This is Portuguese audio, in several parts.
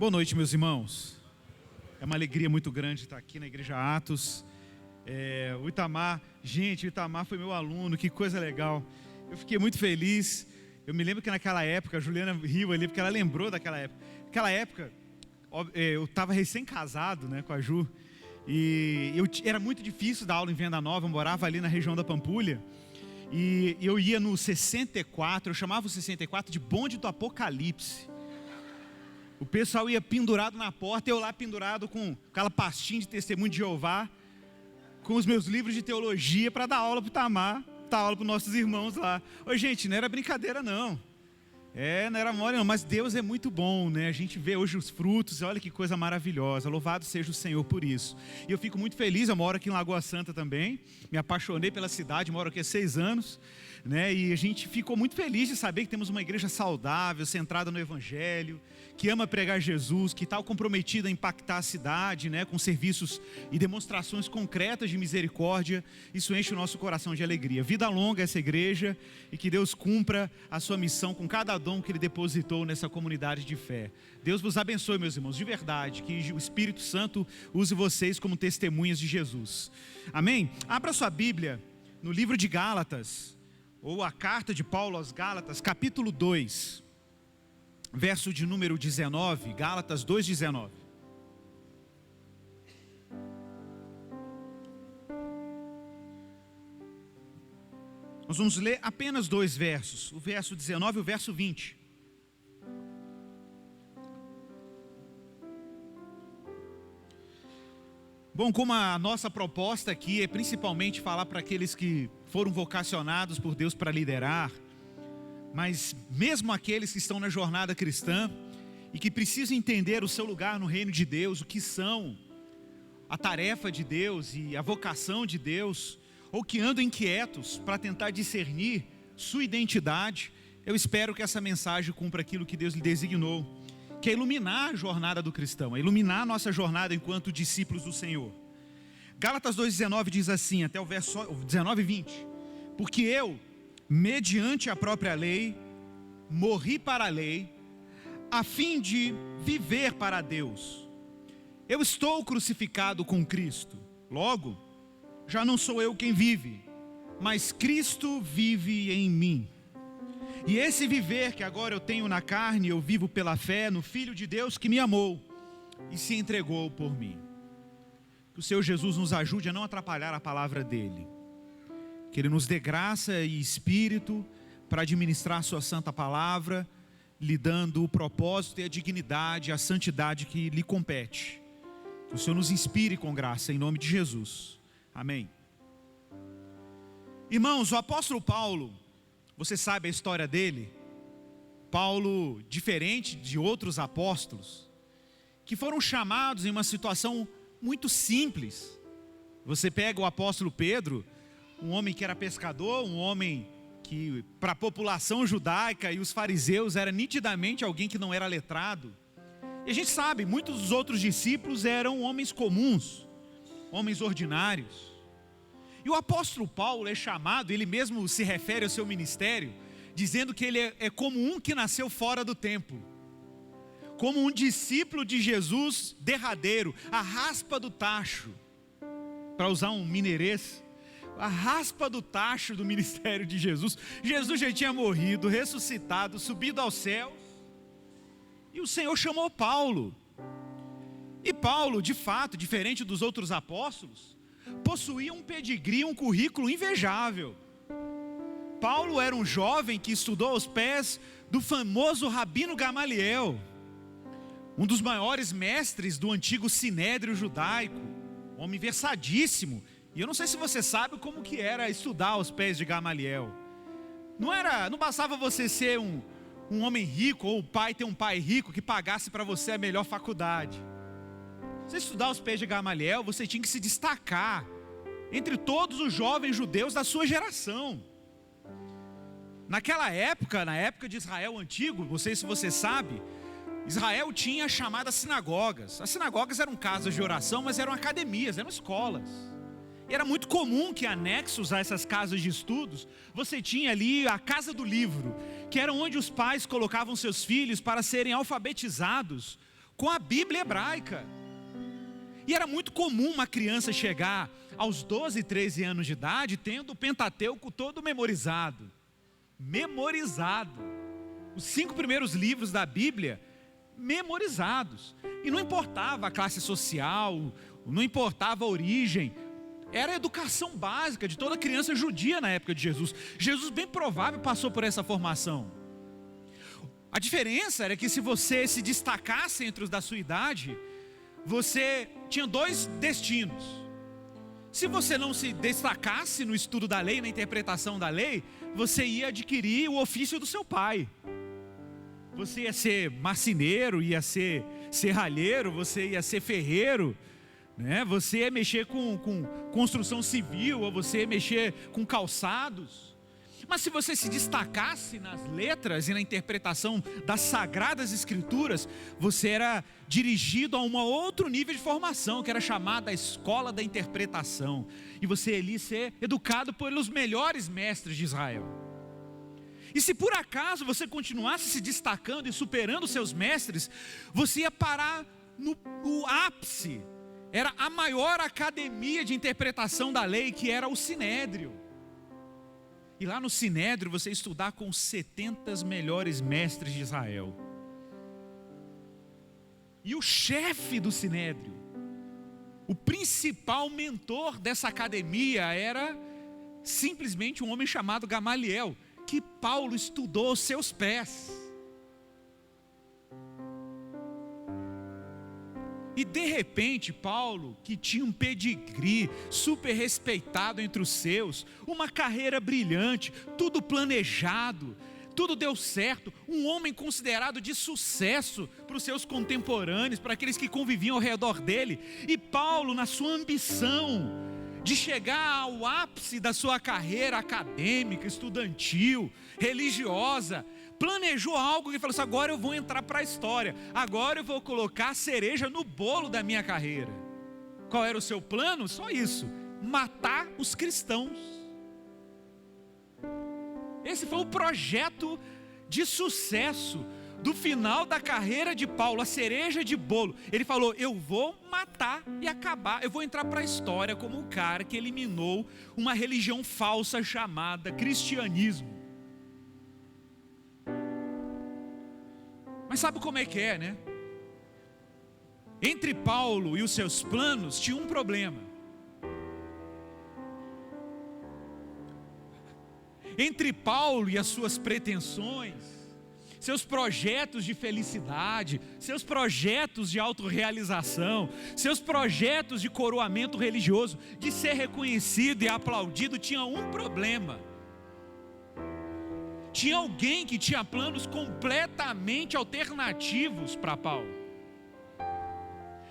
Boa noite, meus irmãos. É uma alegria muito grande estar aqui na Igreja Atos. O Itamar foi meu aluno, que coisa legal. Eu fiquei muito feliz. Eu me lembro que naquela época, a Juliana riu ali, porque ela lembrou daquela época. Naquela época, eu estava recém-casado, né, com a Ju. E era muito difícil dar aula em Venda Nova, eu morava ali na região da Pampulha. E eu ia no 64, eu chamava o 64 de bonde do Apocalipse. O pessoal ia pendurado na porta, eu lá pendurado com aquela pastinha de testemunho de Jeová, com os meus livros de teologia para dar aula para o Tamar, dar aula para os nossos irmãos lá. Ô gente, não era brincadeira não. Não era mole não, mas Deus é muito bom, né? A gente vê hoje os frutos, olha que coisa maravilhosa, louvado seja o Senhor por isso. E eu fico muito feliz, eu moro aqui em Lagoa Santa também, me apaixonei pela cidade, moro aqui há 6 anos, né? E a gente ficou muito feliz de saber que temos uma igreja saudável, centrada no Evangelho, que ama pregar Jesus, que está comprometida a impactar a cidade, né? Com serviços e demonstrações concretas de misericórdia. Isso enche o nosso coração de alegria. Vida longa essa igreja e que Deus cumpra a sua missão com cada dom que Ele depositou nessa comunidade de fé. Deus vos abençoe, meus irmãos, de verdade, que o Espírito Santo use vocês como testemunhas de Jesus. Amém? Abra sua Bíblia no livro de Gálatas, ou a carta de Paulo aos Gálatas, capítulo 2, verso de número 19, Gálatas 2,19. Nós vamos ler apenas 2 versos, o verso 19 e o verso 20. Bom, como a nossa proposta aqui é principalmente falar para aqueles que foram vocacionados por Deus para liderar, mas mesmo aqueles que estão na jornada cristã e que precisam entender o seu lugar no reino de Deus, o que são a tarefa de Deus e a vocação de Deus, ou que andam inquietos para tentar discernir sua identidade, eu espero que essa mensagem cumpra aquilo que Deus lhe designou, que é iluminar a jornada do cristão, é iluminar a nossa jornada enquanto discípulos do Senhor. Gálatas 2,19 diz assim, até o verso 19 e 20: porque eu, mediante a própria lei, morri para a lei, a fim de viver para Deus. Eu estou crucificado com Cristo, logo, já não sou eu quem vive, mas Cristo vive em mim. E esse viver que agora eu tenho na carne, eu vivo pela fé no Filho de Deus que me amou e se entregou por mim. Que o Senhor Jesus nos ajude a não atrapalhar a palavra dEle. Que Ele nos dê graça e espírito para administrar a sua santa palavra, lhe dando o propósito e a dignidade, a santidade que lhe compete. Que o Senhor nos inspire com graça, em nome de Jesus. Amém. Irmãos, o apóstolo Paulo, você sabe a história dele? Paulo, diferente de outros apóstolos, que foram chamados em uma situação muito simples. Você pega o apóstolo Pedro, um homem que era pescador, um homem que para a população judaica e os fariseus era nitidamente alguém que não era letrado. E a gente sabe, muitos dos outros discípulos eram homens comuns, homens ordinários. E o apóstolo Paulo é chamado, ele mesmo se refere ao seu ministério, dizendo que ele é como um que nasceu fora do templo, como um discípulo de Jesus derradeiro, a raspa do tacho, para usar um mineirês, a raspa do tacho do ministério de Jesus. Jesus já tinha morrido, ressuscitado, subido aos céus, e o Senhor chamou Paulo. E Paulo, de fato, diferente dos outros apóstolos, possuía um pedigree, um currículo invejável. Paulo era um jovem que estudou aos pés do famoso Rabino Gamaliel, um dos maiores mestres do antigo sinédrio judaico, um homem versadíssimo. E eu não sei se você sabe como que era estudar aos pés de Gamaliel. Não bastava você ser um homem rico, ou o pai ter um pai rico que pagasse para você a melhor faculdade. Você estudar aos pés de Gamaliel, você tinha que se destacar entre todos os jovens judeus da sua geração. Naquela época, na época de Israel antigo, não sei se você sabe, Israel tinha as chamadas sinagogas. As sinagogas eram casas de oração, mas eram academias, eram escolas. E era muito comum que anexos a essas casas de estudos, você tinha ali a casa do livro, que era onde os pais colocavam seus filhos para serem alfabetizados com a Bíblia hebraica. E era muito comum uma criança chegar aos 12, 13 anos de idade tendo o Pentateuco todo memorizado. Os 5 primeiros livros da Bíblia memorizados. E não importava a classe social, não importava a origem, era a educação básica de toda criança judia na época de Jesus. Jesus, bem provável, passou por essa formação. A diferença era que se você se destacasse entre os da sua idade, você tinha 2 destinos. Se você não se destacasse no estudo da lei, na interpretação da lei, você ia adquirir o ofício do seu pai. Você ia ser marceneiro, ia ser serralheiro, você ia ser ferreiro, né? Você ia mexer com construção civil, ou você ia mexer com calçados. Mas se você se destacasse nas letras e na interpretação das Sagradas Escrituras, você era dirigido a um outro nível de formação, que era chamada a escola da interpretação. E você ia ser educado pelos melhores mestres de Israel. E se por acaso você continuasse se destacando e superando seus mestres, você ia parar no ápice. Era a maior academia de interpretação da lei, que era o Sinédrio. E lá no Sinédrio você ia estudar com os 70 melhores mestres de Israel. E o chefe do Sinédrio, o principal mentor dessa academia, era simplesmente um homem chamado Gamaliel, que Paulo estudou aos seus pés. E de repente Paulo, que tinha um pedigree super respeitado entre os seus, uma carreira brilhante, tudo planejado, tudo deu certo, um homem considerado de sucesso para os seus contemporâneos, para aqueles que conviviam ao redor dele. E Paulo, na sua ambição de chegar ao ápice da sua carreira acadêmica, estudantil, religiosa, planejou algo que falou assim: agora eu vou entrar para a história, agora eu vou colocar a cereja no bolo da minha carreira. Qual era o seu plano? Só isso: matar os cristãos. Esse foi o projeto de sucesso do final da carreira de Paulo, a cereja de bolo. Ele falou: eu vou matar e acabar, eu vou entrar para a história como um cara que eliminou uma religião falsa chamada cristianismo. Mas sabe como é que é, né? Entre Paulo e os seus planos tinha um problema. Entre Paulo e as suas pretensões, seus projetos de felicidade, seus projetos de autorrealização, seus projetos de coroamento religioso, de ser reconhecido e aplaudido, tinha um problema. Tinha alguém que tinha planos completamente alternativos para Paulo.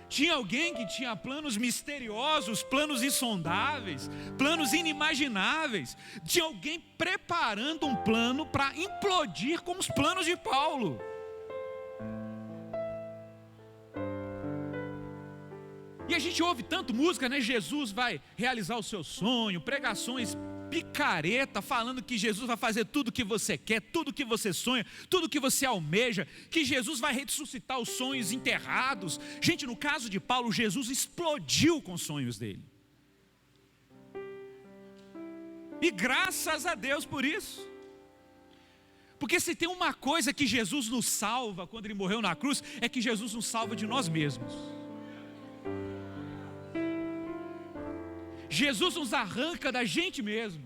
Tinha alguém que tinha planos misteriosos, planos insondáveis, planos inimagináveis. Tinha alguém preparando um plano para implodir com os planos de Paulo. E a gente ouve tanto música, né? Jesus vai realizar o seu sonho, pregações picareta, falando que Jesus vai fazer tudo o que você quer, tudo o que você sonha, tudo o que você almeja, que Jesus vai ressuscitar os sonhos enterrados. Gente, no caso de Paulo, Jesus explodiu com os sonhos dele. E graças a Deus por isso. Porque se tem uma coisa que Jesus nos salva quando ele morreu na cruz, é que Jesus nos salva de nós mesmos. Jesus nos arranca da gente mesmo.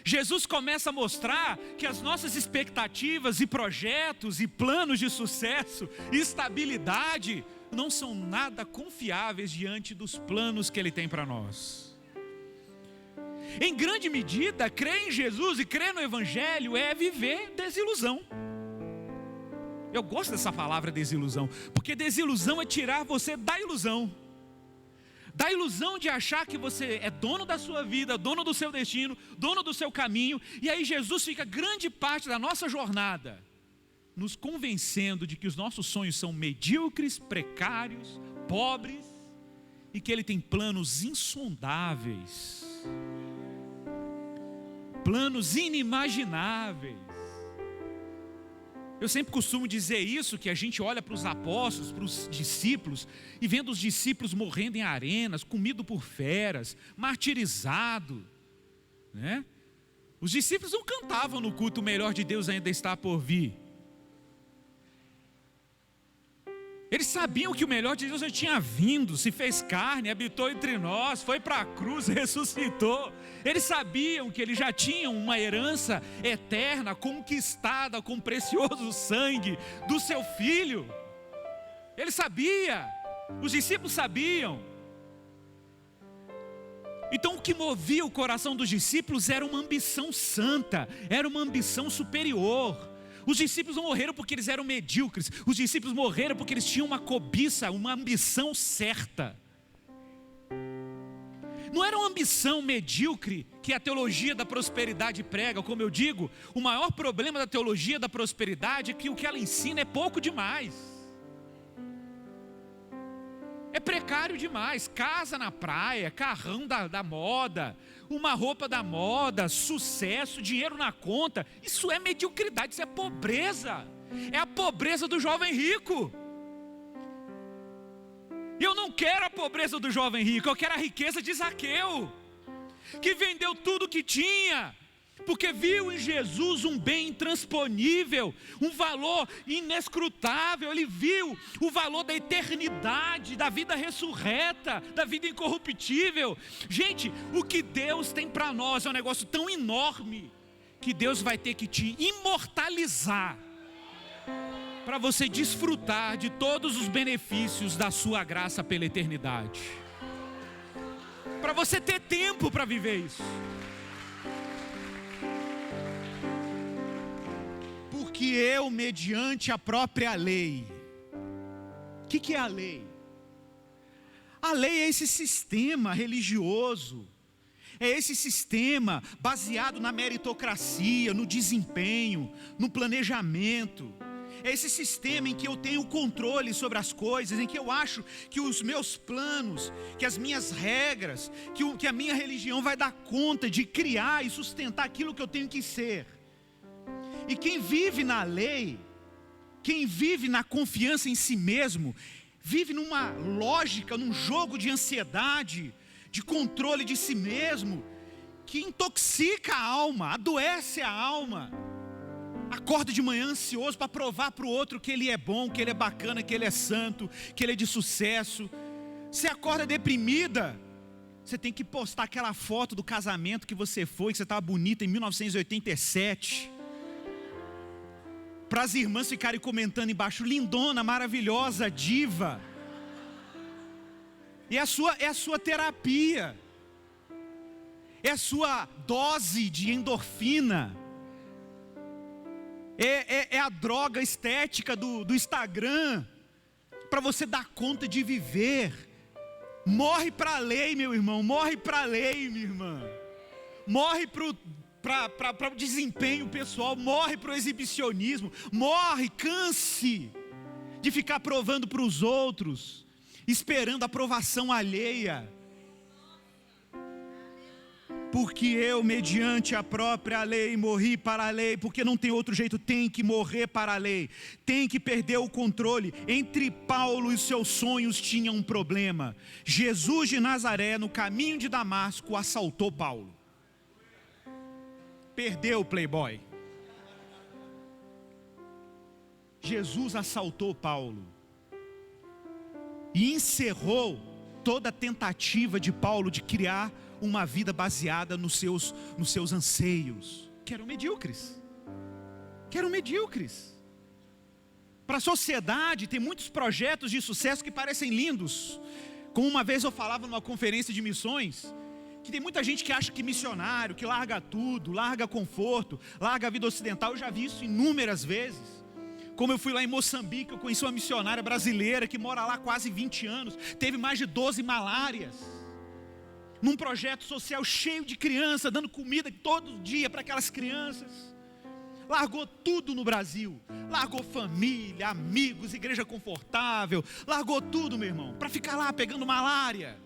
Jesus começa a mostrar que as nossas expectativas e projetos e planos de sucesso e estabilidade não são nada confiáveis diante dos planos que Ele tem para nós. Em grande medida, crer em Jesus e crer no Evangelho é viver desilusão. Eu gosto dessa palavra desilusão, porque desilusão é tirar você da ilusão. Da ilusão de achar que você é dono da sua vida, dono do seu destino, dono do seu caminho. E aí Jesus fica grande parte da nossa jornada nos convencendo de que os nossos sonhos são medíocres, precários, pobres, e que Ele tem planos insondáveis, planos inimagináveis. Eu sempre costumo dizer isso, que a gente olha para os apóstolos, para os discípulos, e vendo os discípulos morrendo em arenas, comido por feras, martirizado, né? Os discípulos não cantavam no culto: o melhor de Deus ainda está por vir. Eles sabiam que o melhor de Deus já tinha vindo, se fez carne, habitou entre nós, foi para a cruz, ressuscitou. Eles sabiam que eles já tinham uma herança eterna, conquistada com o precioso sangue do seu Filho. Ele sabia, os discípulos sabiam. Então o que movia o coração dos discípulos era uma ambição santa, era uma ambição superior. Os discípulos não morreram porque eles eram medíocres. Os discípulos morreram porque eles tinham uma cobiça, uma ambição certa. Não era uma ambição medíocre que a teologia da prosperidade prega. Como eu digo, o maior problema da teologia da prosperidade é que o que ela ensina é pouco demais. É precário demais. Casa na praia, carrão da moda, uma roupa da moda, sucesso, dinheiro na conta. Isso é mediocridade, isso é pobreza. É a pobreza do jovem rico. Eu não quero a pobreza do jovem rico, eu quero a riqueza de Zaqueu, que vendeu tudo que tinha, porque viu em Jesus um bem intransponível, um valor inescrutável. Ele viu o valor da eternidade, da vida ressurreta, da vida incorruptível. Gente, o que Deus tem para nós é um negócio tão enorme, que Deus vai ter que te imortalizar, para você desfrutar de todos os benefícios da sua graça pela eternidade, para você ter tempo para viver isso. Porque eu, mediante a própria lei. O que é a lei? A lei é esse sistema religioso, é esse sistema baseado na meritocracia, no desempenho, no planejamento. É esse sistema em que eu tenho controle sobre as coisas, em que eu acho que os meus planos, que as minhas regras, que a minha religião vai dar conta de criar e sustentar aquilo que eu tenho que ser. E quem vive na lei, quem vive na confiança em si mesmo, vive numa lógica, num jogo de ansiedade, de controle de si mesmo, que intoxica a alma, adoece a alma. Acorda de manhã ansioso para provar para o outro que ele é bom, que ele é bacana, que ele é santo, que ele é de sucesso. Você acorda deprimida, você tem que postar aquela foto do casamento que você foi, que você estava bonita em 1987. Para as irmãs ficarem comentando embaixo: lindona, maravilhosa, diva. E é a sua terapia, é a sua dose de endorfina. É a droga estética do Instagram, para você dar conta de viver. Morre para a lei, meu irmão, morre para a lei, minha irmã. Morre para o desempenho pessoal, morre para o exibicionismo, morre, canse de ficar provando para os outros, esperando a aprovação alheia. Porque eu, mediante a própria lei, morri para a lei, porque não tem outro jeito, tem que morrer para a lei, tem que perder o controle. Entre Paulo e seus sonhos tinha um problema. Jesus de Nazaré, no caminho de Damasco, assaltou Paulo. Perdeu o playboy. Jesus assaltou Paulo e encerrou toda a tentativa de Paulo de criar uma vida baseada nos seus anseios, que eram medíocres. Para a sociedade tem muitos projetos de sucesso que parecem lindos. Como uma vez eu falava numa conferência de missões, que tem muita gente que acha que missionário, que larga tudo, larga conforto, larga a vida ocidental. Eu já vi isso inúmeras vezes. Como eu fui lá em Moçambique, eu conheci uma missionária brasileira que mora lá há quase 20 anos, teve mais de 12 malárias, num projeto social cheio de crianças, dando comida todo dia para aquelas crianças. Largou tudo no Brasil, largou família, amigos, igreja confortável, largou tudo, meu irmão, para ficar lá pegando malária.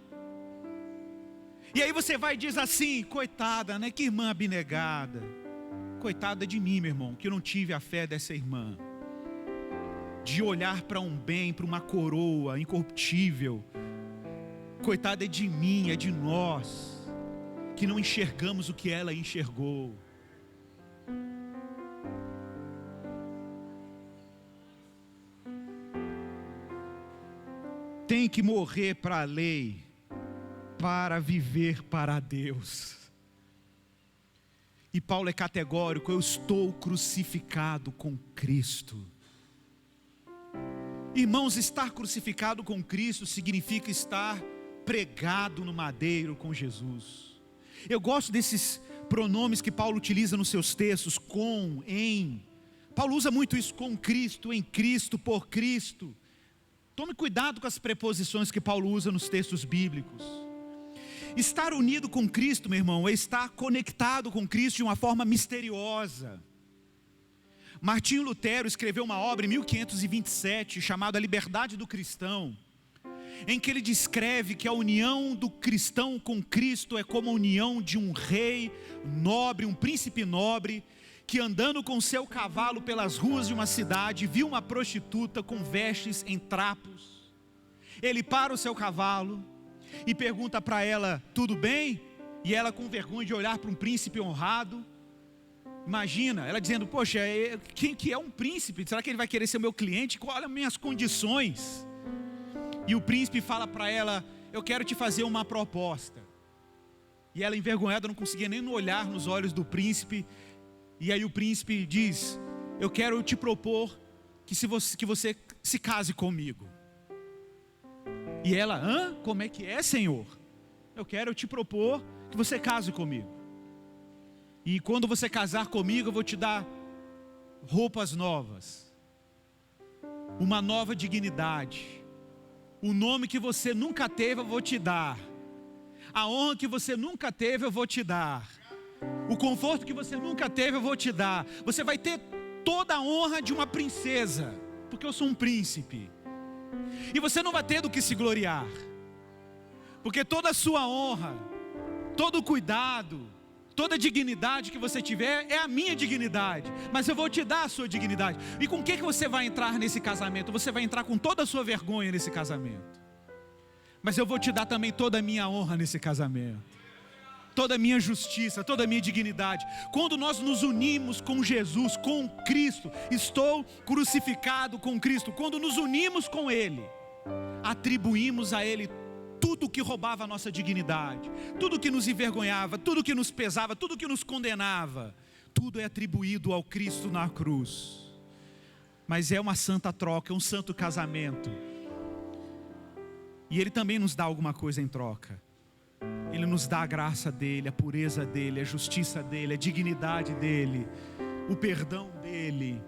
E aí você vai e diz assim: coitada, né? Que irmã abnegada. Coitada de mim, meu irmão, que eu não tive a fé dessa irmã. de olhar para um bem, para uma coroa incorruptível. Coitada é de mim, é de nós, que não enxergamos o que ela enxergou. Tem que morrer para a lei, para viver para Deus. E Paulo é categórico: eu estou crucificado com Cristo. Irmãos, estar crucificado com Cristo significa estar pregado no madeiro com Jesus. Eu gosto desses pronomes que Paulo utiliza nos seus textos: com, em. Paulo usa muito isso: com Cristo, em Cristo, por Cristo. Tome cuidado com as preposições que Paulo usa nos textos bíblicos. Estar unido com Cristo, meu irmão, é estar conectado com Cristo de uma forma misteriosa. Martinho Lutero escreveu uma obra em 1527 chamada A Liberdade do Cristão, em que ele descreve que a união do cristão com Cristo é como a união de um rei nobre, um príncipe nobre, que andando com seu cavalo pelas ruas de uma cidade, viu uma prostituta com vestes em trapos. Ele para o seu cavalo e pergunta para ela: tudo bem? E ela, com vergonha de olhar para um príncipe honrado, imagina, ela dizendo: poxa, quem que é um príncipe? Será que ele vai querer ser meu cliente? Quais as minhas condições? E o príncipe fala para ela: eu quero te fazer uma proposta. E ela, envergonhada, não conseguia nem olhar nos olhos do príncipe. E aí o príncipe diz: eu quero te propor que você se case comigo. E ela: hã? Como é que é, Senhor? Eu quero te propor que você case comigo. E quando você casar comigo, eu vou te dar roupas novas, uma nova dignidade, o nome que você nunca teve eu vou te dar, a honra que você nunca teve eu vou te dar, o conforto que você nunca teve eu vou te dar. Você vai ter toda a honra de uma princesa, porque eu sou um príncipe. E você não vai ter do que se gloriar, porque toda a sua honra, todo o cuidado, toda a dignidade que você tiver é a minha dignidade, mas eu vou te dar a sua dignidade. E com o que você vai entrar nesse casamento? Você vai entrar com toda a sua vergonha nesse casamento, mas eu vou te dar também toda a minha honra nesse casamento, toda a minha justiça, toda a minha dignidade. Quando nós nos unimos com Jesus, com Cristo, estou crucificado com Cristo. Quando nos unimos com Ele, atribuímos a Ele tudo que roubava a nossa dignidade, tudo que nos envergonhava, tudo que nos pesava, tudo que nos condenava, tudo é atribuído ao Cristo na cruz. Mas é uma santa troca, é um santo casamento. E Ele também nos dá alguma coisa em troca. Ele nos dá a graça dEle, a pureza dEle, a justiça dEle, a dignidade dEle, o perdão dEle.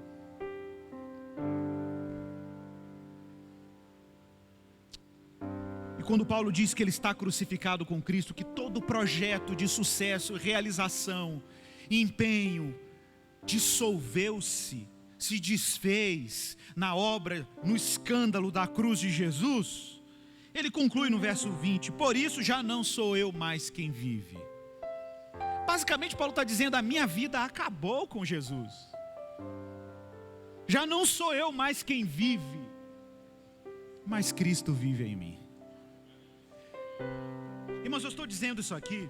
E quando Paulo diz que ele está crucificado com Cristo, que todo projeto de sucesso, realização, empenho, dissolveu-se, se desfez na obra, no escândalo da cruz de Jesus, ele conclui no verso 20: por isso já não sou eu mais quem vive. Basicamente Paulo está dizendo: a minha vida acabou com Jesus. Já não sou eu mais quem vive, mas Cristo vive em mim. Irmãos, eu estou dizendo isso aqui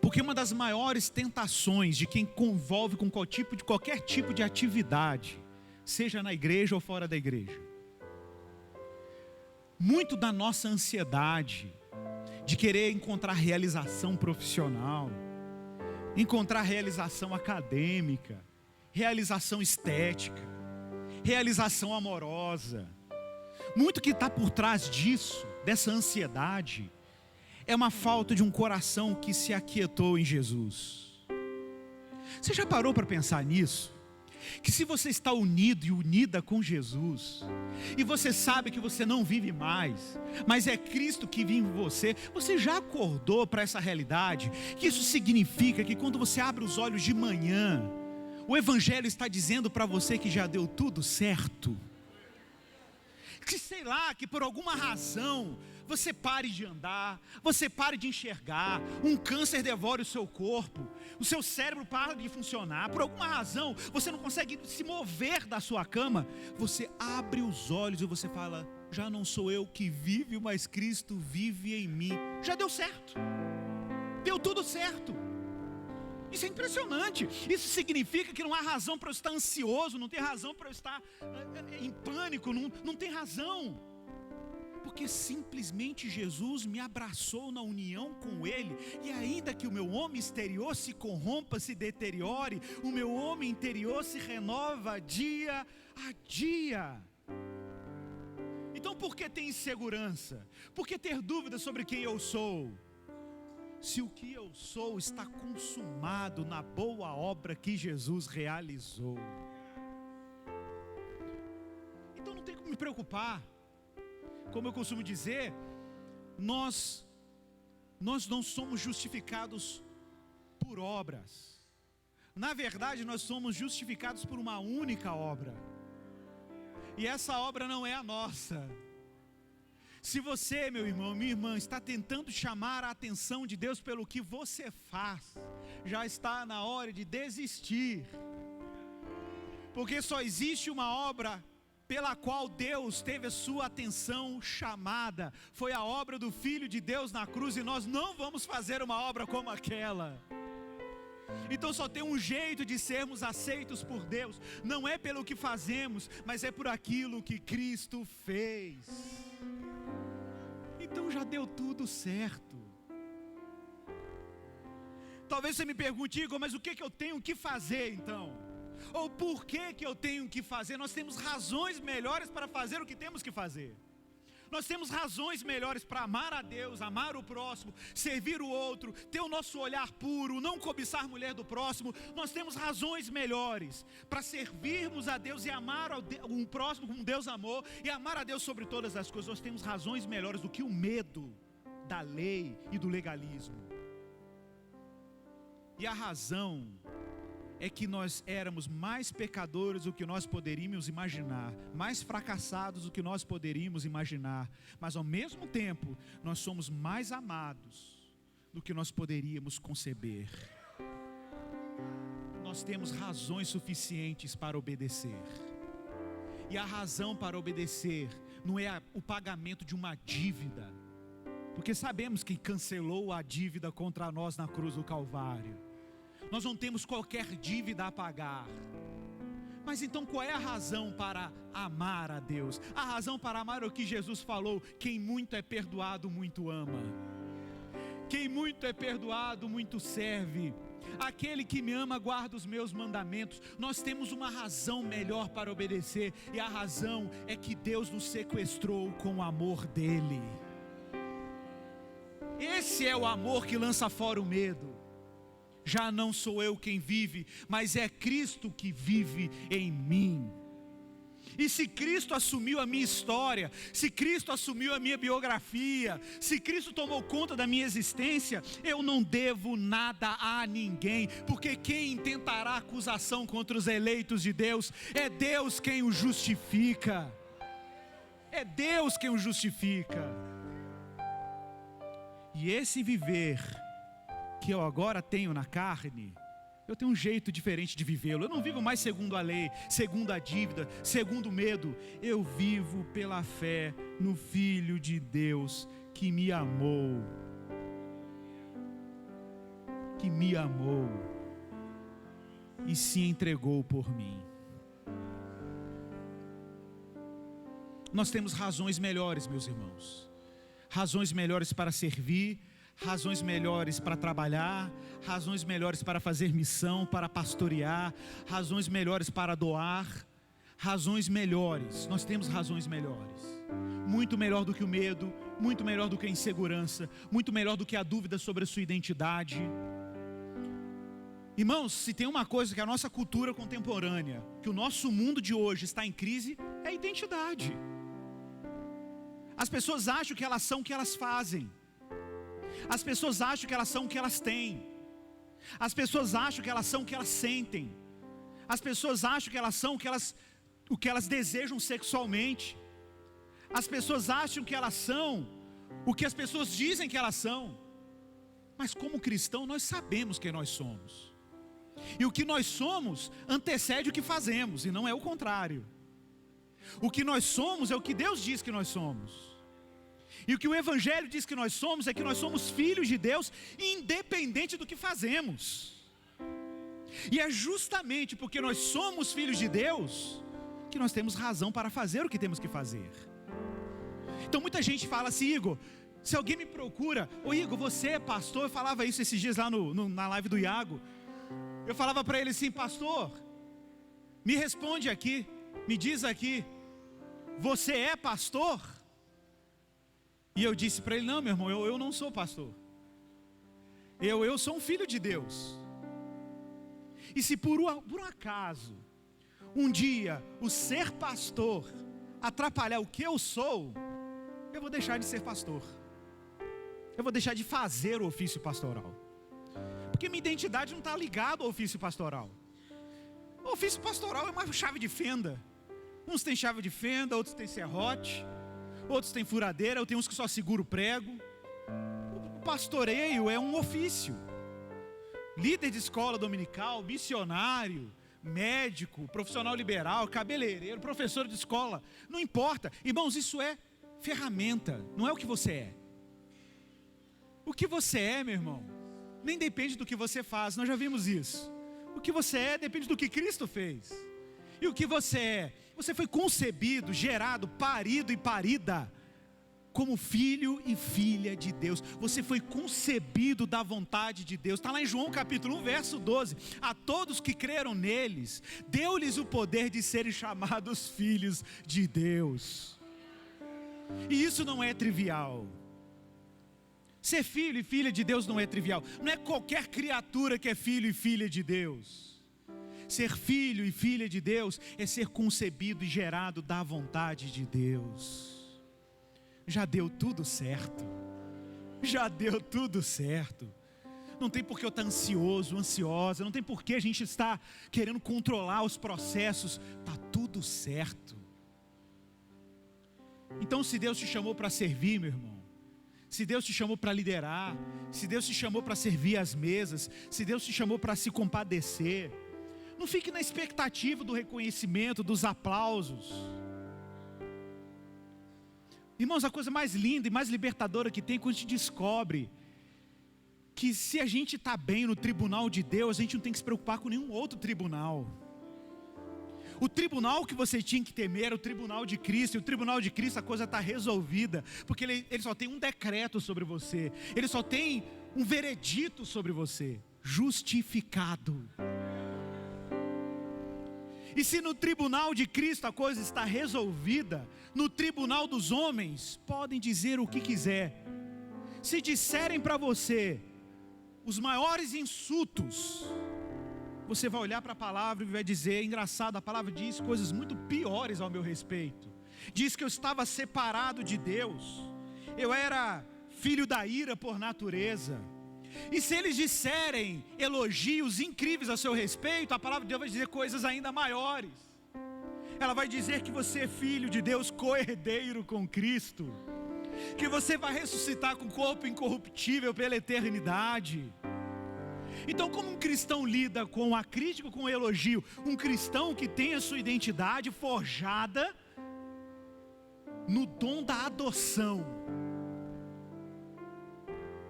porque uma das maiores tentações de quem convolve com qualquer tipo de atividade, seja na igreja ou fora da igreja, muito da nossa ansiedade de querer encontrar realização profissional, encontrar realização acadêmica, realização estética, realização amorosa, muito que está por trás disso, dessa ansiedade, é uma falta de um coração que se aquietou em Jesus. Você já parou para pensar nisso? Que se você está unido e unida com Jesus, e você sabe que você não vive mais, mas é Cristo que vive em você, você já acordou para essa realidade? Que isso significa que quando você abre os olhos de manhã, o Evangelho está dizendo para você que já deu tudo certo. Que sei lá, que por alguma razão você pare de andar, você pare de enxergar, um câncer devore o seu corpo, o seu cérebro para de funcionar, por alguma razão você não consegue se mover da sua cama, você abre os olhos e você fala: já não sou eu que vive, mas Cristo vive em mim. Já deu certo, deu tudo certo. Isso é impressionante. Isso significa que não há razão para eu estar ansioso, não tem razão para eu estar em pânico, não tem razão. Porque simplesmente Jesus me abraçou na união com Ele. E ainda que o meu homem exterior se corrompa, se deteriore, o meu homem interior se renova dia a dia. Então por que ter insegurança? Por que ter dúvidas sobre quem eu sou? Se o que eu sou está consumado na boa obra que Jesus realizou. Então não tem como me preocupar. Como eu costumo dizer, nós não somos justificados por obras. Na verdade, nós somos justificados por uma única obra. E essa obra não é a nossa. Se você, meu irmão, minha irmã, está tentando chamar a atenção de Deus pelo que você faz, já está na hora de desistir. Porque só existe uma obra pela qual Deus teve a sua atenção chamada. Foi a obra do Filho de Deus na cruz, e nós não vamos fazer uma obra como aquela. Então só tem um jeito de sermos aceitos por Deus. Não é pelo que fazemos, mas é por aquilo que Cristo fez. Então já deu tudo certo. Talvez você me pergunte: Igor, mas o que eu tenho que fazer então? Ou por que eu tenho que fazer? Nós temos razões melhores para fazer o que temos que fazer. Nós temos razões melhores para amar a Deus, amar o próximo, servir o outro, ter o nosso olhar puro, não cobiçar a mulher do próximo. Nós temos razões melhores para servirmos a Deus e amar o próximo como Deus amou, e amar a Deus sobre todas as coisas. Nós temos razões melhores do que o medo da lei e do legalismo. E a razão é que nós éramos mais pecadores do que nós poderíamos imaginar, mais fracassados do que nós poderíamos imaginar, mas ao mesmo tempo nós somos mais amados do que nós poderíamos conceber. Nós temos razões suficientes para obedecer. E a razão para obedecer não é o pagamento de uma dívida, porque sabemos quem cancelou a dívida contra nós na cruz do Calvário. Nós não temos qualquer dívida a pagar. Mas então qual é a razão para amar a Deus? A razão para amar é o que Jesus falou: quem muito é perdoado, muito ama. Quem muito é perdoado, muito serve. Aquele que me ama guarda os meus mandamentos. Nós temos uma razão melhor para obedecer, e a razão é que Deus nos sequestrou com o amor dele. Esse é o amor que lança fora o medo. Já não sou eu quem vive, mas é Cristo que vive em mim. E se Cristo assumiu a minha história, se Cristo assumiu a minha biografia, se Cristo tomou conta da minha existência, eu não devo nada a ninguém, porque quem intentará acusação contra os eleitos de Deus, é Deus quem o justifica. É Deus quem o justifica. E esse viver que eu agora tenho na carne, eu tenho um jeito diferente de vivê-lo. Eu não vivo mais segundo a lei, segundo a dívida, segundo o medo. Eu vivo pela fé no Filho de Deus que me amou. Que me amou e se entregou por mim. Nós temos razões melhores, meus irmãos. Razões melhores para servir, razões melhores para trabalhar, razões melhores para fazer missão, para pastorear, razões melhores para doar, razões melhores. Nós temos razões melhores, muito melhor do que o medo, muito melhor do que a insegurança, muito melhor do que a dúvida sobre a sua identidade. Irmãos, se tem uma coisa que a nossa cultura contemporânea, que o nosso mundo de hoje está em crise, é a identidade. As pessoas acham que elas são o que elas fazem. As pessoas acham que elas são o que elas têm. As pessoas acham que elas são o que elas sentem. As pessoas acham que elas são o que elas desejam sexualmente. As pessoas acham que elas são o que as pessoas dizem que elas são. Mas como cristão nós sabemos quem nós somos. E o que nós somos antecede o que fazemos, e não é o contrário. O que nós somos é o que Deus diz que nós somos. E o que o Evangelho diz que nós somos é que nós somos filhos de Deus, independente do que fazemos. E é justamente porque nós somos filhos de Deus que nós temos razão para fazer o que temos que fazer. Então muita gente fala assim: Igor, se alguém me procura, ô Igor, você é pastor? Eu falava isso esses dias lá na live do Iago. Eu falava para ele assim: pastor, me responde aqui, me diz aqui, você é pastor? E eu disse para ele: não, meu irmão, eu não sou pastor. Eu sou um filho de Deus. E se por um acaso, um dia, o ser pastor atrapalhar o que eu sou, eu vou deixar de ser pastor. Eu vou deixar de fazer o ofício pastoral. Porque minha identidade não está ligada ao ofício pastoral. O ofício pastoral é uma chave de fenda. Uns têm chave de fenda, outros têm serrote, outros têm furadeira, eu tenho uns que só seguro o prego. O pastoreio é um ofício. Líder de escola dominical, missionário, médico, profissional liberal, cabeleireiro, professor de escola, não importa. Irmãos, isso é ferramenta, não é o que você é. O que você é, meu irmão, nem depende do que você faz, nós já vimos isso. O que você é depende do que Cristo fez. E o que você é? Você foi concebido, gerado, parido e parida como filho e filha de Deus. Você foi concebido da vontade de Deus. Está lá em João capítulo 1, verso 12. A todos que creram neles, deu-lhes o poder de serem chamados filhos de Deus. E isso não é trivial. Ser filho e filha de Deus não é trivial. Não é qualquer criatura que é filho e filha de Deus. Ser filho e filha de Deus é ser concebido e gerado da vontade de Deus. Já deu tudo certo. Já deu tudo certo. Não tem por que eu estar ansioso, ansiosa. Não tem por que a gente estar querendo controlar os processos. Está tudo certo. Então, se Deus te chamou para servir, meu irmão, se Deus te chamou para liderar, se Deus te chamou para servir as mesas, se Deus te chamou para se compadecer, não fique na expectativa do reconhecimento, dos aplausos. Irmãos, a coisa mais linda e mais libertadora que tem é quando a gente descobre que se a gente está bem no tribunal de Deus, a gente não tem que se preocupar com nenhum outro tribunal. O tribunal que você tinha que temer era o tribunal de Cristo. E o tribunal de Cristo a coisa está resolvida, porque ele só tem um decreto sobre você. Ele só tem um veredito sobre você: justificado. E se no tribunal de Cristo a coisa está resolvida, no tribunal dos homens podem dizer o que quiser. Se disserem para você os maiores insultos, você vai olhar para a palavra e vai dizer: engraçado, a palavra diz coisas muito piores ao meu respeito. Diz que eu estava separado de Deus, eu era filho da ira por natureza. E se eles disserem elogios incríveis a seu respeito, a palavra de Deus vai dizer coisas ainda maiores. Ela vai dizer que você é filho de Deus, co-herdeiro com Cristo, que você vai ressuscitar com corpo incorruptível pela eternidade. Então, como um cristão lida com a crítica, com o elogio? Um cristão que tem a sua identidade forjada no dom da adoção.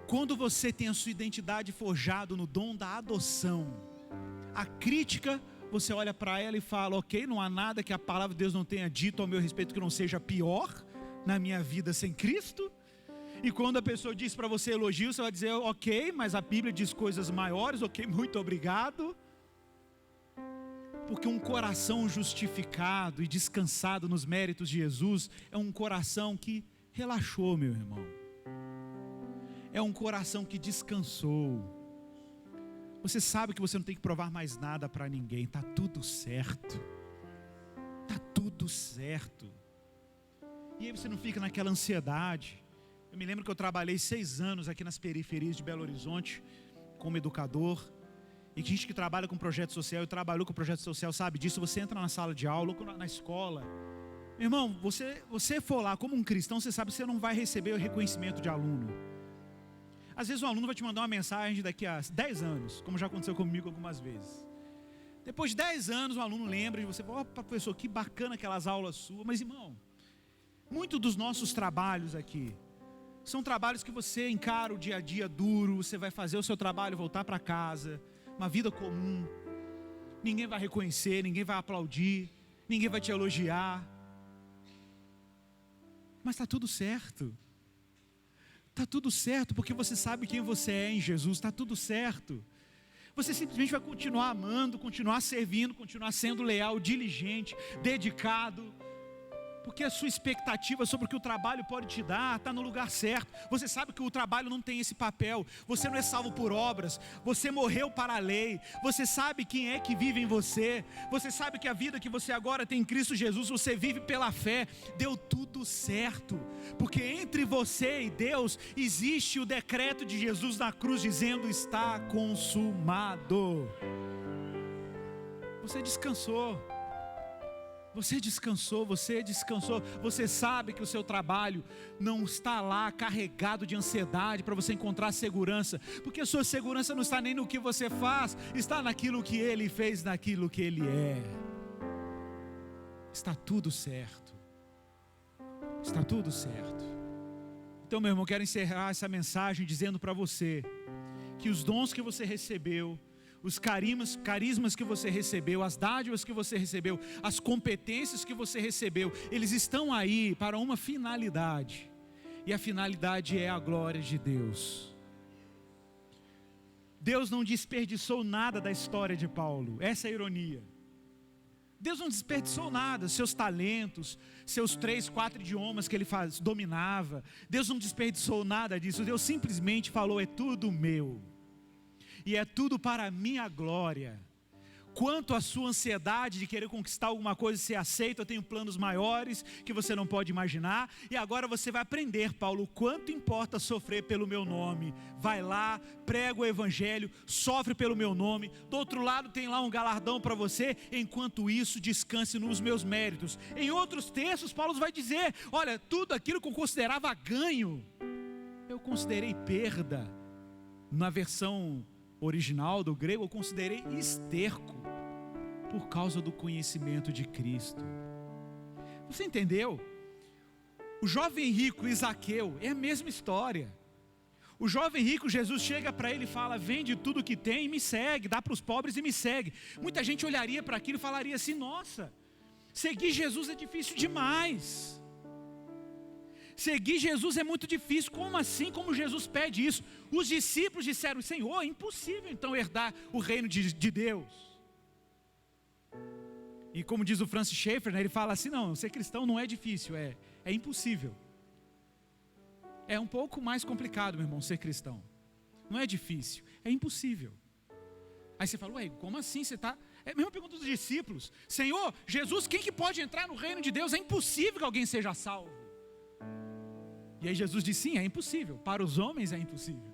Quando você tem a sua identidade forjada no dom da adoção, a crítica, você olha para ela e fala: ok, não há nada que a palavra de Deus não tenha dito ao meu respeito que não seja pior na minha vida sem Cristo. E quando a pessoa diz para você elogio, você vai dizer: ok, mas a Bíblia diz coisas maiores, ok, muito obrigado. Porque um coração justificado e descansado nos méritos de Jesus é um coração que relaxou, meu irmão. É um coração que descansou. Você sabe que você não tem que provar mais nada para ninguém. Está tudo certo. Está tudo certo. E aí você não fica naquela ansiedade. Eu me lembro que eu trabalhei 6 anos aqui nas periferias de Belo Horizonte como educador. E gente que trabalha com projeto social e trabalhou com projeto social sabe disso. Você entra na sala de aula ou na escola Irmão, você for lá como um cristão, você sabe que você não vai receber o reconhecimento de aluno. Às vezes um aluno vai te mandar uma mensagem daqui a 10 anos, como já aconteceu comigo algumas vezes. Depois de 10 anos, um aluno lembra de você, fala: professor, que bacana aquelas aulas suas. Mas irmão, muitos dos nossos trabalhos aqui são trabalhos que você encara o dia a dia duro, você vai fazer o seu trabalho, voltar para casa, uma vida comum. Ninguém vai reconhecer, ninguém vai aplaudir, ninguém vai te elogiar. Mas está tudo certo. Está tudo certo, porque você sabe quem você é em Jesus, está tudo certo. Você simplesmente vai continuar amando, continuar servindo, continuar sendo leal, diligente, dedicado. Porque a sua expectativa sobre o que o trabalho pode te dar está no lugar certo. Você sabe que o trabalho não tem esse papel. Você não é salvo por obras. Você morreu para a lei. Você sabe quem é que vive em você. Você sabe que a vida que você agora tem em Cristo Jesus, você vive pela fé. Deu tudo certo. Porque entre você e Deus existe o decreto de Jesus na cruz dizendo: está consumado. Você descansou. Você descansou, você descansou. Você sabe que o seu trabalho não está lá carregado de ansiedade para você encontrar segurança, porque a sua segurança não está nem no que você faz, está naquilo que Ele fez, naquilo que Ele é. Está tudo certo. Está tudo certo. Então, meu irmão, quero encerrar essa mensagem dizendo para você que os dons que você recebeu, os carismas que você recebeu, as dádivas que você recebeu, as competências que você recebeu, eles estão aí para uma finalidade, e a finalidade é a glória de Deus. Deus não desperdiçou nada da história de Paulo, essa é a ironia. Deus não desperdiçou nada, seus talentos, seus 3, 4 idiomas que ele dominava, Deus não desperdiçou nada disso. Deus simplesmente falou: é tudo meu. E é tudo para a minha glória. Quanto à sua ansiedade de querer conquistar alguma coisa e ser aceito, eu tenho planos maiores que você não pode imaginar. E agora você vai aprender, Paulo, o quanto importa sofrer pelo meu nome. Vai lá, prega o evangelho, sofre pelo meu nome. Do outro lado tem lá um galardão para você. Enquanto isso, descanse nos meus méritos. Em outros textos, Paulo vai dizer: olha, tudo aquilo que eu considerava ganho, eu considerei perda. Na versão original do grego, eu considerei esterco, por causa do conhecimento de Cristo. Você entendeu? O jovem rico e Zaqueu é a mesma história. O jovem rico, Jesus chega para ele e fala: vende tudo que tem e me segue, dá para os pobres e me segue. Muita gente olharia para aquilo e falaria assim: nossa, seguir Jesus é difícil demais. Seguir Jesus é muito difícil. Como assim? Como Jesus pede isso? Os discípulos disseram: Senhor, é impossível então herdar o reino de Deus. E como diz o Francis Schaeffer, né, ele fala assim: não, ser cristão não é difícil, é impossível. É um pouco mais complicado, meu irmão, ser cristão. Não é difícil, é impossível. Aí você fala: ué, como assim? Você está... É a mesma pergunta dos discípulos: Senhor, Jesus, quem que pode entrar no reino de Deus? É impossível que alguém seja salvo. E aí Jesus diz: sim, é impossível. Para os homens é impossível.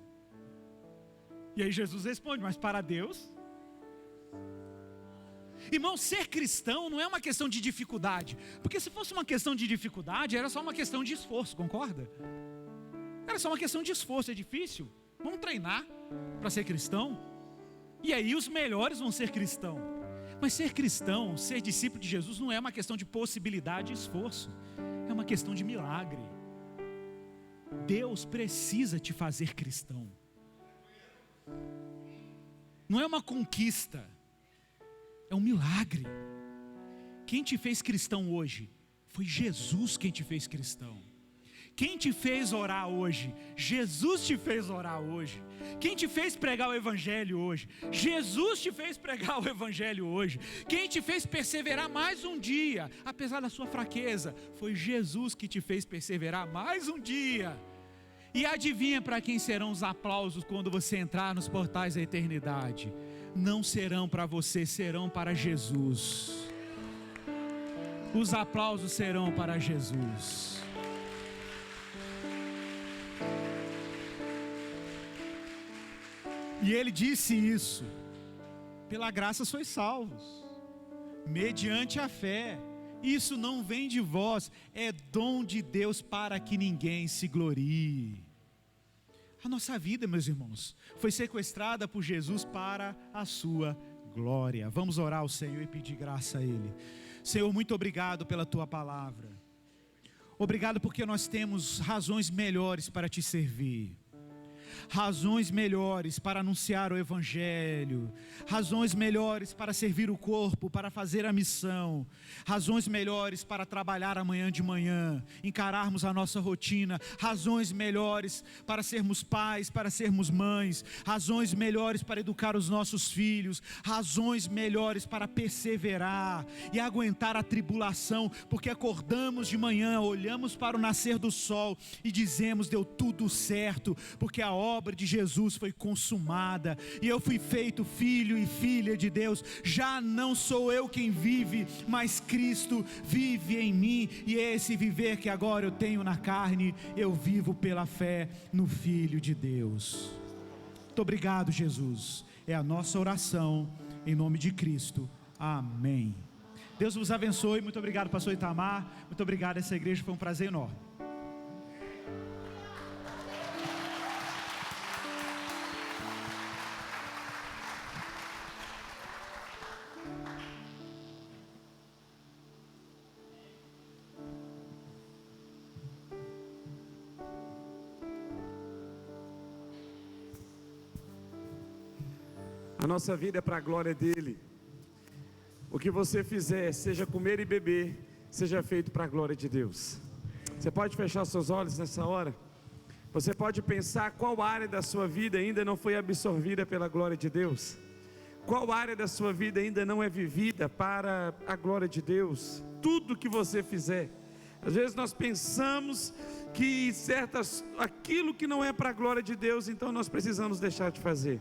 E aí Jesus responde: mas para Deus... Irmão, ser cristão não é uma questão de dificuldade. Porque se fosse uma questão de dificuldade, era só uma questão de esforço, concorda? Era só uma questão de esforço. É difícil? Vamos treinar para ser cristão. E aí os melhores vão ser cristão. Mas ser cristão, ser discípulo de Jesus, não é uma questão de possibilidade e esforço. É uma questão de milagre. Deus precisa te fazer cristão. Não é uma conquista, é um milagre. Quem te fez cristão hoje? Foi Jesus quem te fez cristão. Quem te fez orar hoje? Jesus te fez orar hoje. Quem te fez pregar o evangelho hoje? Jesus te fez pregar o evangelho hoje. Quem te fez perseverar mais um dia, apesar da sua fraqueza? Foi Jesus que te fez perseverar mais um dia. E adivinha para quem serão os aplausos quando você entrar nos portais da eternidade? Não serão para você, serão para Jesus. Os aplausos serão para Jesus. E ele disse isso: pela graça sois salvos, mediante a fé. Isso não vem de vós, é dom de Deus para que ninguém se glorie. A nossa vida, meus irmãos, foi sequestrada por Jesus para a sua glória. Vamos orar ao Senhor e pedir graça a Ele. Senhor, muito obrigado pela Tua palavra. Obrigado porque nós temos razões melhores para Te servir. Razões melhores para anunciar o Evangelho, razões melhores para servir o corpo, para fazer a missão, razões melhores para trabalhar amanhã de manhã, encararmos a nossa rotina, razões melhores para sermos pais, para sermos mães, razões melhores para educar os nossos filhos, razões melhores para perseverar e aguentar a tribulação, porque acordamos de manhã, olhamos para o nascer do sol e dizemos: deu tudo certo, porque a obra de Jesus foi consumada, e eu fui feito filho e filha de Deus. Já não sou eu quem vive, mas Cristo vive em mim, e esse viver que agora eu tenho na carne, eu vivo pela fé no Filho de Deus. Muito obrigado, Jesus. É a nossa oração, em nome de Cristo. Amém. Deus vos abençoe. Muito obrigado, pastor Itamar. Muito obrigado a essa igreja, foi um prazer enorme. A nossa vida é para a glória dele. O que você fizer, seja comer e beber, seja feito para a glória de Deus. Você pode fechar seus olhos nessa hora? Você pode pensar qual área da sua vida ainda não foi absorvida pela glória de Deus? Qual área da sua vida ainda não é vivida para a glória de Deus? Tudo que você fizer. Às vezes nós pensamos que aquilo que não é para a glória de Deus, então nós precisamos deixar de fazer.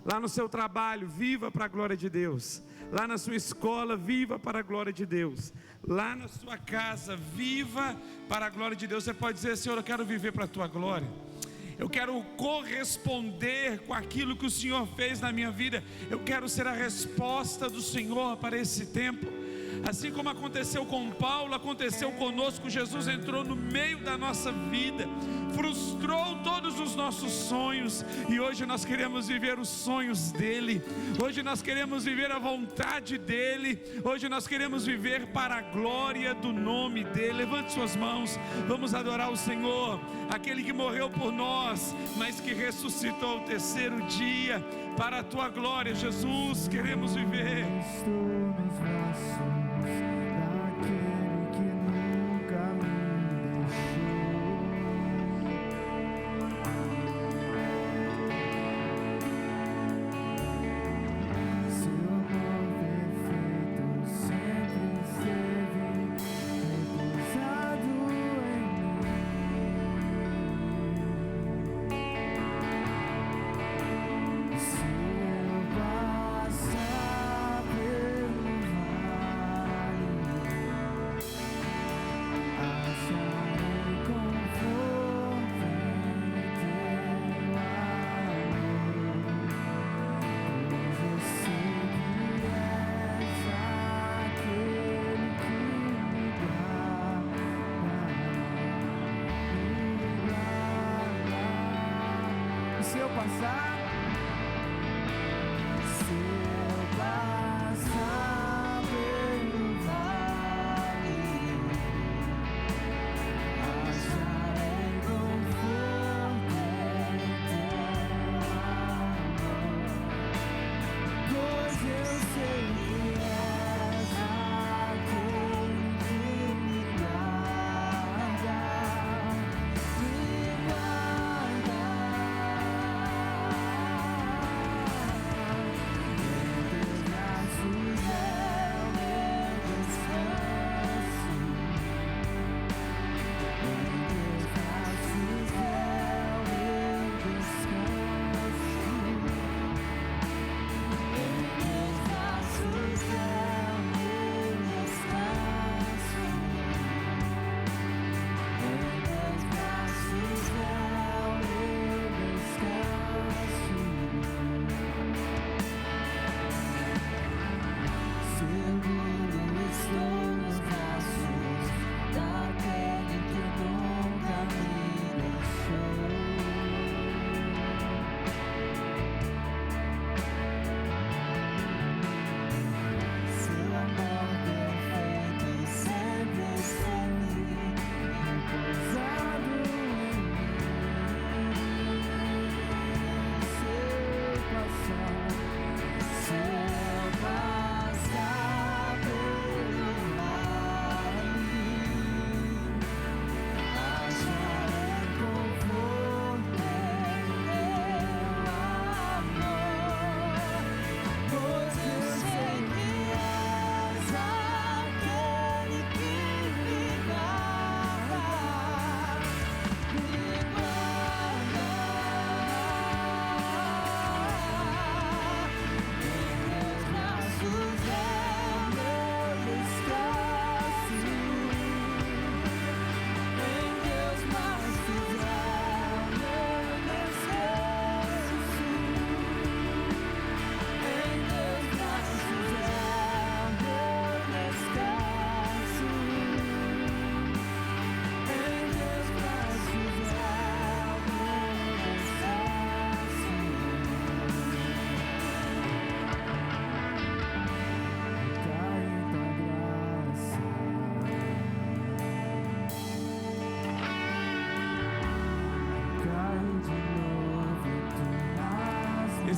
Lá no seu trabalho, viva para a glória de Deus. Lá na sua escola, viva para a glória de Deus. Lá na sua casa, viva para a glória de Deus. Você pode dizer: Senhor, eu quero viver para a tua glória. Eu quero corresponder com aquilo que o Senhor fez na minha vida. Eu quero ser a resposta do Senhor para esse tempo. Assim como aconteceu com Paulo, aconteceu conosco. Jesus entrou no meio da nossa vida, frustrou todos os nossos sonhos, e hoje nós queremos viver os sonhos dele. Hoje nós queremos viver a vontade dele. Hoje nós queremos viver para a glória do nome dele. Levante suas mãos, vamos adorar o Senhor, aquele que morreu por nós, mas que ressuscitou ao terceiro dia para a tua glória. Jesus, queremos viver.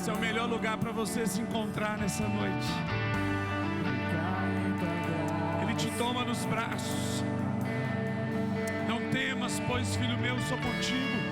Esse é o melhor lugar para você se encontrar nessa noite. Ele te toma nos braços. Não temas, pois filho meu, sou contigo.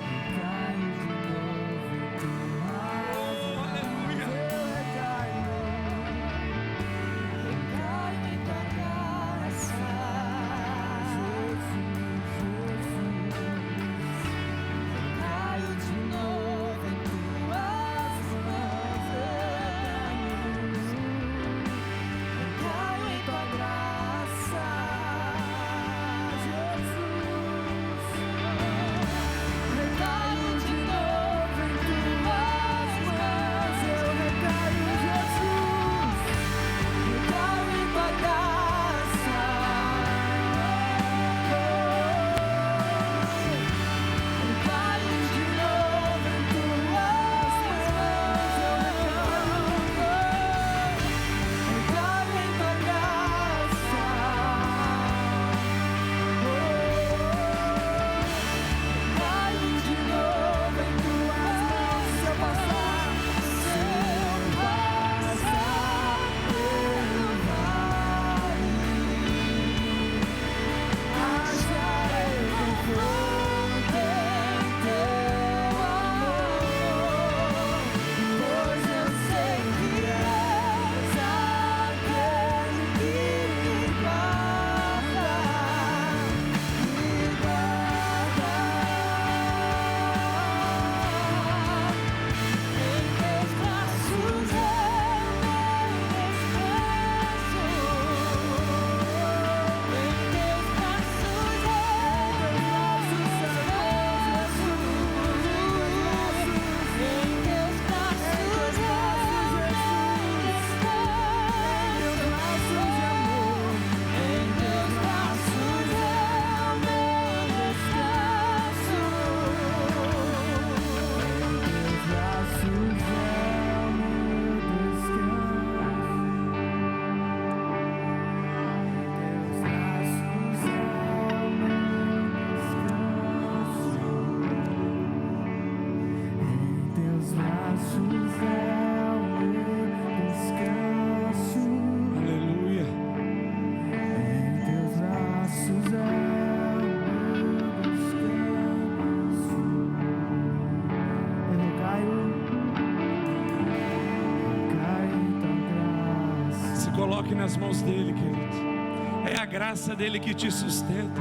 Coloque nas mãos dele, querido. É a graça dele que te sustenta.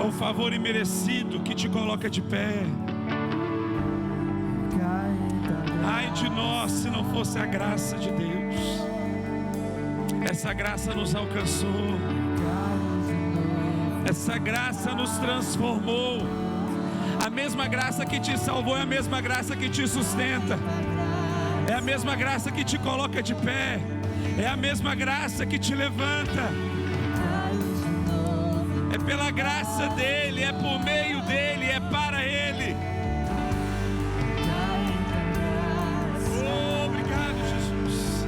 É o favor imerecido que te coloca de pé. Ai de nós se não fosse a graça de Deus. Essa graça nos alcançou. Essa graça nos transformou. A mesma graça que te salvou é a mesma graça que te sustenta. É a mesma graça que te coloca de pé. É a mesma graça que te levanta. É pela graça dele, é por meio dele, é para ele. Oh, obrigado, Jesus.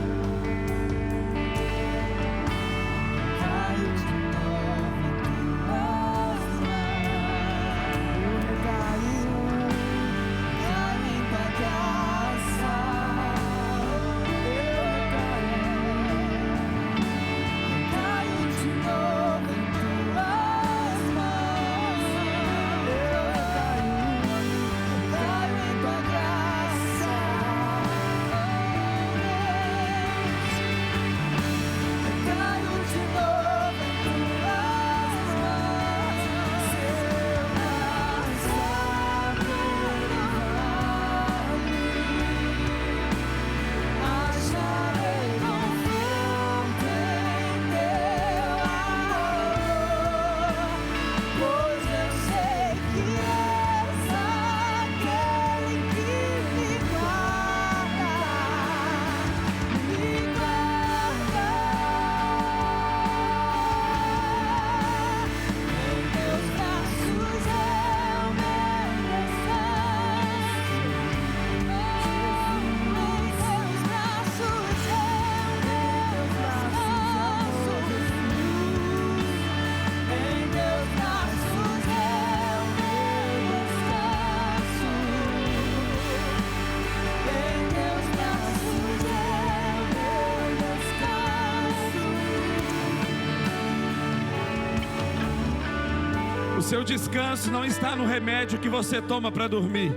O seu descanso não está no remédio que você toma para dormir.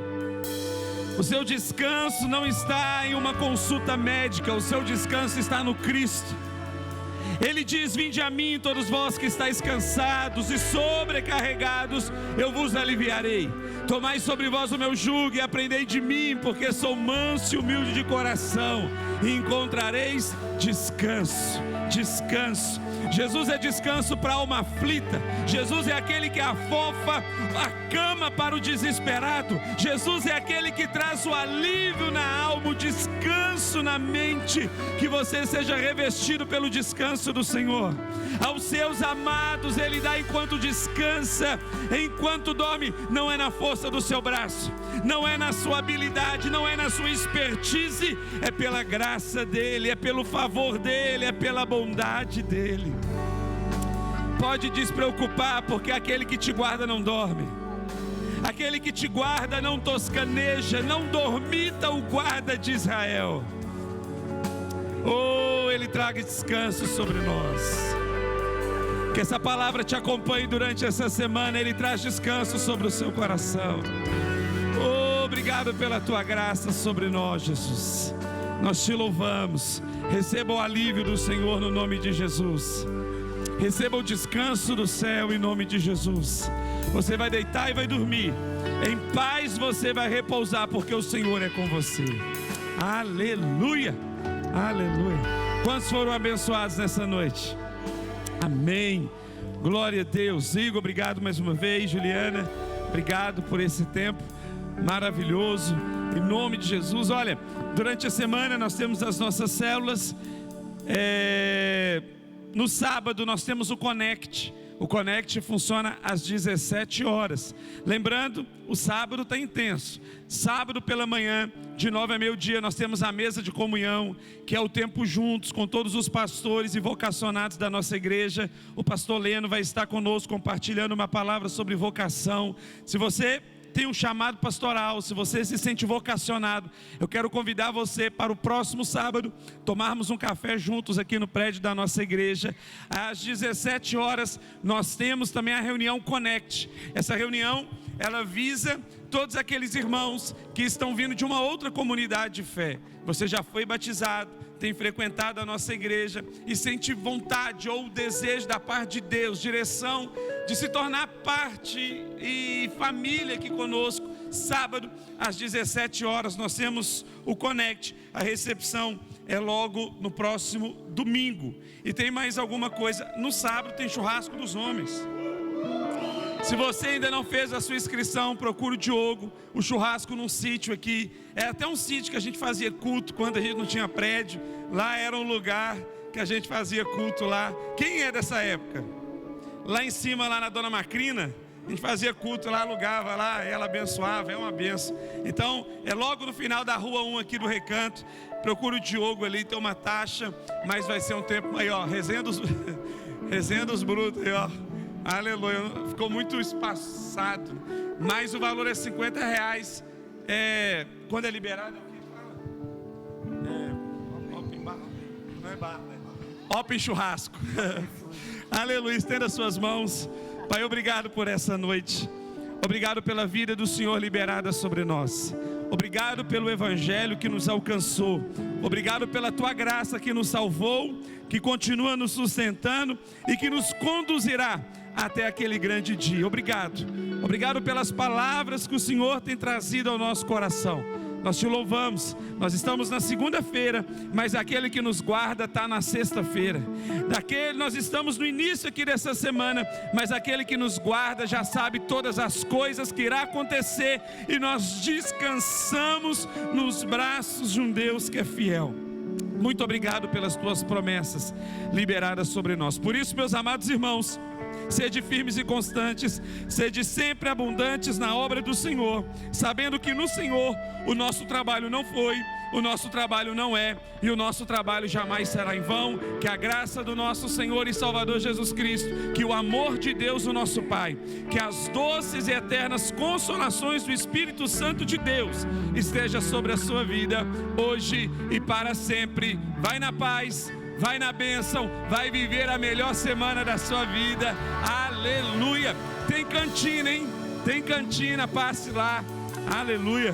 O seu descanso não está em uma consulta médica. O seu descanso está no Cristo. Ele diz: vinde a mim todos vós que estáis cansados e sobrecarregados, eu vos aliviarei. Tomai sobre vós o meu jugo e aprendei de mim, porque sou manso e humilde de coração, e encontrareis descanso. Descanso. Jesus é descanso para a alma aflita. Jesus é aquele que afofa a cama para o desesperado. Jesus é aquele que traz o alívio na alma, o descanso na mente. Que você seja revestido pelo descanso do Senhor. Aos seus amados Ele dá enquanto descansa, enquanto dorme. Não é na força do seu braço, não é na sua habilidade, não é na sua expertise, é pela graça dEle, é pelo favor dEle, é pela bondade dEle. Pode despreocupar, porque aquele que te guarda não dorme. Aquele que te guarda não toscaneja, não dormita o guarda de Israel. Oh, Ele traga descanso sobre nós. Que essa palavra te acompanhe durante essa semana. Ele traz descanso sobre o seu coração. Oh, obrigado pela tua graça sobre nós, Jesus. Nós te louvamos. Receba o alívio do Senhor no nome de Jesus. Receba o descanso do céu em nome de Jesus. Você vai deitar e vai dormir. Em paz você vai repousar, porque o Senhor é com você. Aleluia, aleluia. Quantos foram abençoados nessa noite? Amém. Glória a Deus. Igor, obrigado mais uma vez. Juliana, obrigado por esse tempo maravilhoso. Em nome de Jesus. Olha, durante a semana nós temos as nossas células. No sábado nós temos o Connect. O Connect funciona às 17 horas. Lembrando, o sábado está intenso. Sábado pela manhã, de 9 a meio-dia, nós temos a mesa de comunhão, que é o tempo juntos com todos os pastores e vocacionados da nossa igreja. O pastor Leno vai estar conosco compartilhando uma palavra sobre vocação. Se você tem um chamado pastoral, se você se sente vocacionado, eu quero convidar você para o próximo sábado, tomarmos um café juntos aqui no prédio da nossa igreja. Às 17 horas, nós temos também a reunião Connect. Essa reunião, ela visa todos aqueles irmãos que estão vindo de uma outra comunidade de fé. Você já foi batizado, tem frequentado a nossa igreja e sente vontade ou desejo da parte de Deus, direção de se tornar parte e família aqui conosco. Sábado às 17 horas nós temos o Connect. A recepção é logo no próximo domingo. E tem mais alguma coisa: no sábado tem churrasco dos homens. Se você ainda não fez a sua inscrição, procure o Diogo. O churrasco num sítio aqui, é até um sítio que a gente fazia culto quando a gente não tinha prédio. Lá era um lugar que a gente fazia culto lá. Quem é dessa época? Lá em cima, lá na Dona Macrina, a gente fazia culto lá, alugava lá, ela abençoava, é uma benção. Então, é logo no final da rua 1 aqui do Recanto. Procure o Diogo ali, tem uma taxa, mas vai ser um tempo aí, ó, resenha dos brutos aí, ó. Aleluia, ficou muito espaçado, mas o valor é R$50. Quando é liberado, é o que fala? Open bar, não é bar, né? Open churrasco. Aleluia, estenda suas mãos. Pai, obrigado por essa noite. Obrigado pela vida do Senhor liberada sobre nós. Obrigado pelo Evangelho que nos alcançou. Obrigado pela Tua graça que nos salvou, que continua nos sustentando e que nos conduzirá até aquele grande dia. Obrigado. Obrigado pelas palavras que o Senhor tem trazido ao nosso coração. Nós te louvamos. Nós estamos na segunda-feira, mas aquele que nos guarda está na sexta-feira. Nós estamos no início aqui dessa semana, mas aquele que nos guarda já sabe todas as coisas que irá acontecer, e nós descansamos nos braços de um Deus que é fiel. Muito obrigado pelas tuas promessas liberadas sobre nós. Por isso, meus amados irmãos, sede firmes e constantes, sede sempre abundantes na obra do Senhor, sabendo que no Senhor o nosso trabalho não foi, o nosso trabalho não é, e o nosso trabalho jamais será em vão. Que a graça do nosso Senhor e Salvador Jesus Cristo, que o amor de Deus o nosso Pai, que as doces e eternas consolações do Espírito Santo de Deus esteja sobre a sua vida, hoje e para sempre. Vai na paz, vai na bênção, vai viver a melhor semana da sua vida. Aleluia. Aleluia. Tem cantina, hein? Tem cantina, passe lá. Aleluia.